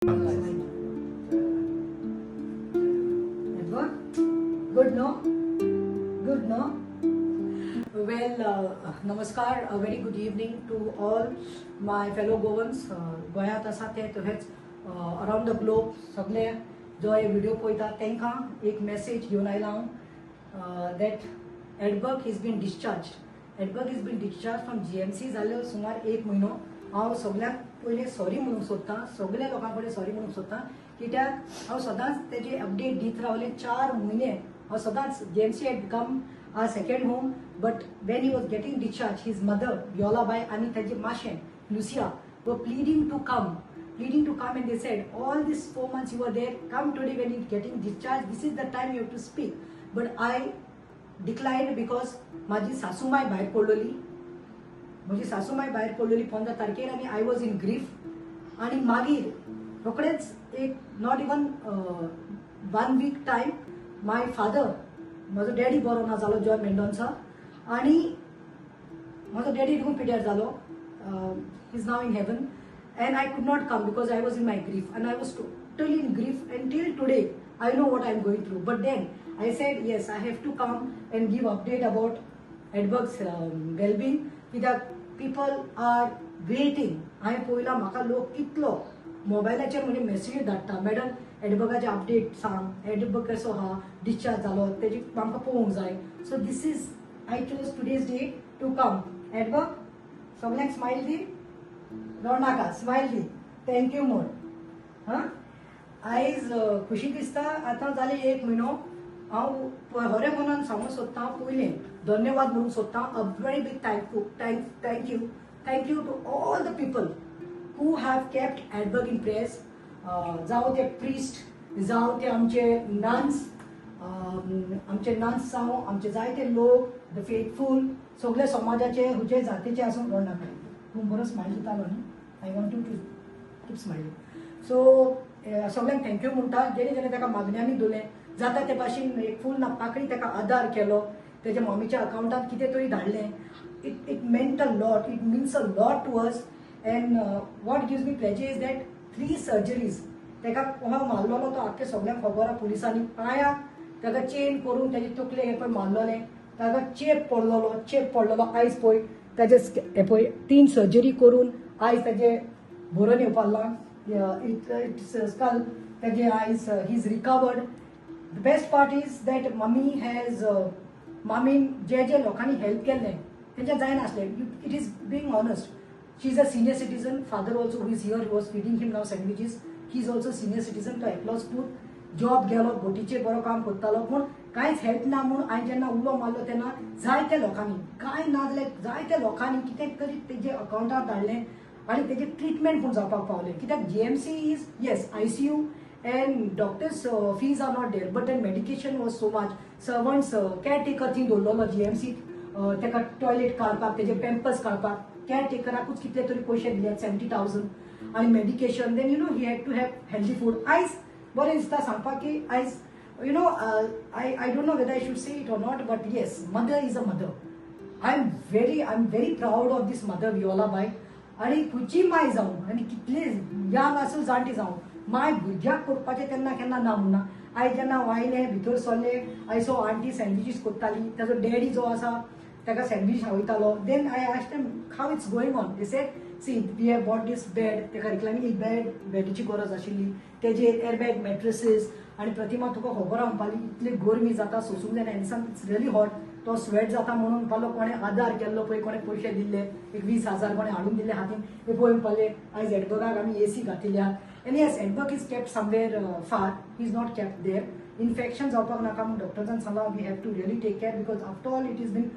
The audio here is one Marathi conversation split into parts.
Good, no? Good, no? Well, namaskar, a very good evening to all my fellow Goans. गोंयांत आसा ते तशेंच अराउंड द ग्लोब सगळे जो हे व्हिडिओ पळयता तांकां एक मेसेज घेवन आयला हांव that Edberg is been discharge from GMC जाल्यो सुमार 1 म्हयनो. हांव सगळ्यांक पयलीं सॉरी म्हणूंक सोदतां, सगळ्या लोकां कडेन सॉरी म्हणूंक सोदतां, कित्याक हांव सदांच तेजे अपडेट दीत रावलें. 4 म्हयने हांव सदांच GMC had become our second home, but when he was getting discharged, his mother Violabai and taji Mashen Lucia were pleading to come, and they said, all these 4 months you were there, come today when he's getting discharged, this is the time you have to speak. But I declined because माझी सासूमाय भायर पडलेली, 15 तारखेर, आणि I was in grief. आणि मागीर रोखडेच एक not even 1 week time my father, माझो डॅडी बरो ना जालो जॉन मेंडोन्सा, आणि माझो डॅडी रूम पिड्यार जालो. Is now in heaven, and I could not come because I was in my grief, and I was totally in grief until today. I know what I am going through, but then I said yes, I have to come and give update about Edberg's well-being, because people are waiting. हांवें पळयलां म्हाका लोक कितलो मोबायलाचेर म्हणजे मेसेज धाडटा, मॅडम एडबर्गाचे अपडेट सांग, एडबर्ग कसो आहा, डिस्चार्ज जालो, तेजी आमकां पळोवंक जाय. So this is I choose today's day to come. Edberg सगळ्यांक स्माइल दी, रडनाका, स्माइल दी, थँक्यू मोर. हां, आयज खुशी दिसता. आतां जाले 1 म्हयनो. हांव खरें मनान सांगूंक सोदतां, पयलें धन्यवाद म्हणूंक सोदतां. A very big thank you to all the people who have kept Edberg in prayers. जावं ते प्रिस्ट, जावं ते आमचे नन्स जावं आमचे जायते लोक, द फेथफूल, सगळे समाजाचे हुजे जातीचे आसून रडनाका. तूं बरो स्माइल दितालो न्ही, I want to keep smiling. So सगळ्यांक थँक्यू म्हणटा. जेणे जेणे ताका मागण्यांनी दिलें जाता ते भाशेन एक फूल नापाकळी ताका आदार केलो, तेज्या मम्मीच्या अकाउंटांत कितें तरी धाडलें. It meant a lot, it means a lot to us. And what gives me pleasure is that 3 surgeries तेका हांव मारलोलो, तो आख्खे सगळ्यांक खबर आहा. पुलिसांनी पांयाक ताका चेन करून तेजे तकले हे पळय मारलोलें, ताका चेप पडलोलो. आयज पळय ताजे हे पळय 3 सर्जरी करून आयज ताजे बरोवन येवपाक इट्स स्कल ताजे आयज he is recovered. The best part is that मामीन जे लोकांनी हेल्प केल्लें तेंचें जायनासलें. It is being honest. She is a senior citizen. Father also, who is here, who was feeding him now sandwiches, he is also senior citizen. तो एकलोच पूत जॉब गेलो, बोटीचेर बरो काम करतालो, पूण कांयच हेल्प ना म्हणून हांवें जेन्ना उलो मारलो तेन्ना जायत्या लोकांनी, कांय ना जाल्यार जायत्या लोकांनी कितें तरी तेजे अकाउंटार धाडलें आनी तेजे ट्रिटमेंट पूण जावपाक पावलें. कित्याक GMC is yes ICU and doctors fees are not there, but then medication was so much. Servants caretaker थी दवरलोलो GMC, तेका टॉयलेट काडपाक, तेजे पेम्पर्स काडपाक केअरटेकराकूच कितले तरी पयशे दिले, 70,000. आणि medication, then he had to have healthy food. आयज बरें दिसता सांगपाक की आयज I don't know whether I should say it or not, but yes, mother is a mother. I am very proud of this mother वियोलाबाई. आणि खंयची माय जावं आनी कितले यंग आसूं जाणटी जावं, माय भुरग्याक करपाचें तेन्ना केन्ना ना म्हणना. आयज जेन्ना वायले भितर सरले, आय सो आंटी सँडविचीस करताली, ताजो डॅडी जो आसा ताका सँडविच खावयतालो. Then I asked them how it's going on. They said see we have bought this bed, ताका रिक्लायनिंग बेडीची गरज आशिल्ली, तेजेर एअरबॅग मॅट्रेसीस. आनी प्रतिमा तुका खबर आहा म्हणपाली इतली गरमी जाता, सोसूंक जायना, एन्सान इट्स रियली हॉट, तो स्वेट जाता म्हणून म्हणपालो कोणें आदार केल्लो पळय, कोणें पयशे दिल्ले, एक 20,000 कोणें हाडून दिले हातीन. हे पळय म्हणपाले आयज एडबर्गाक आमी AC घातिल्या. And yes, Edward is kept somewhere far, he is not kept there. Infection जावपाक नाका म्हणून डॉक्टर्सान सांगला we have to really take care, because after all it is been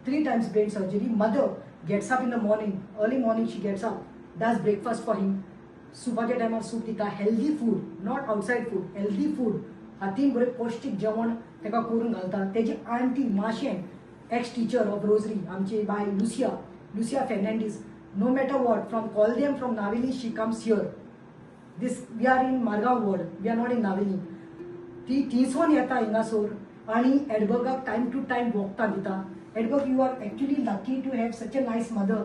3 times brain surgery. Mother gets up in the morning, early morning she gets up, does breakfast for him. सुपाच्या टायमार सूप दिता, healthy food, not outside food, healthy food, हातीन बरें पौष्टीक जेवण ताका करून घालता. तेजी आंटी माशें, एक्स टीचर ऑफ रोजरी, आमची बाय Lucia Fernandes, no matter what, from कॉलदेम, from Navelim she comes here. We are in Margao ward, we are not in Navelim. ती थिंसून येता हिंगासोर आनी एडबर्गाक टायम टू टायम वखदां दिता. Edberg, you are actually lucky to have such a nice mother.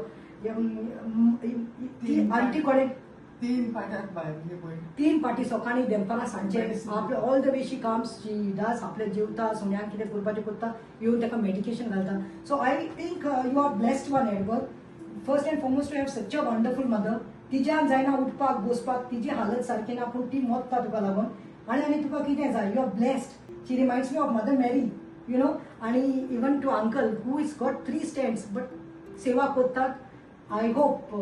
ती आंटी कडेन 3 पाट्याक भायर म्हणजे पळय 3 पाटी सकाळी दनपारां सांजे Medicine. आपले all the way she comes she does आपले जेवता सुण्याक कितें करपाचें करता येवन ताका मेडिकेशन घालता so I think you are blessed one Edward first and foremost to have such a wonderful mother तिच्यान जायना उठपाक बसपाक तिची हालत सारकी ना पूण ती मोडटा तुका लागून आनी तुका कितें जाय you are blessed she reminds me of Mother Mary you know आनी even to uncle who is got 3 stands but सेवा करतात आय होप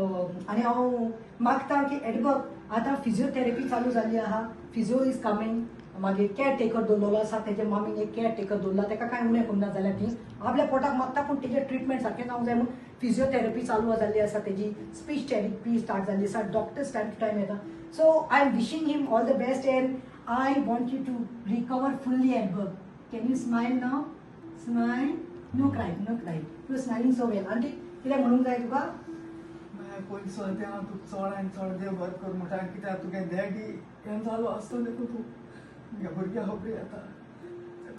आनी हांव मागता की एडवर्ड आतां फिजिओथेरपी चालू जाल्ली आहा फिजिओ इज कमींग मागीर केअर टेकर दवरलेलो आसा तेजे मामीन एक केअर टेकर दवरला ताका कांय उणें करूं ना जाल्यार ती आपल्या पोटाक मागता पूण तेजें ट्रिटमेंट सारकें जावंक जाय म्हणून फिजिओथेरपी चालू जाल्ली आसा तेजी स्पीच थेरपी स्टार्ट जाल्ली आसा डॉक्टर्स टायम टू टायम येता so I am wishing him all the best and I want you to recover fully Edward can you smile now smile no cry you smiling so well आनी कितें म्हणूंक जाय तुका पयलीं चड हांव तुका चड आनी चड देव बरें कर म्हणटा कित्याक तुगे डॅडी हें जालो आसतो देखून तूं तुगे भुरग्या खबरी येता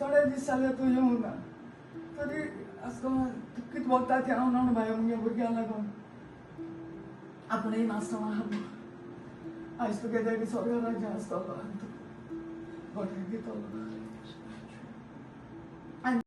थोडे दीस जाले तूं येवंक ना तरी आसतो तूं कितें वखदा तें हांव न्हू बाय मुगे भुरग्यां लागून आपुणूय नासतना आयज तुगे डॅडी सगळ्या राज्या आसतलो आनी तूं भटकी दितलो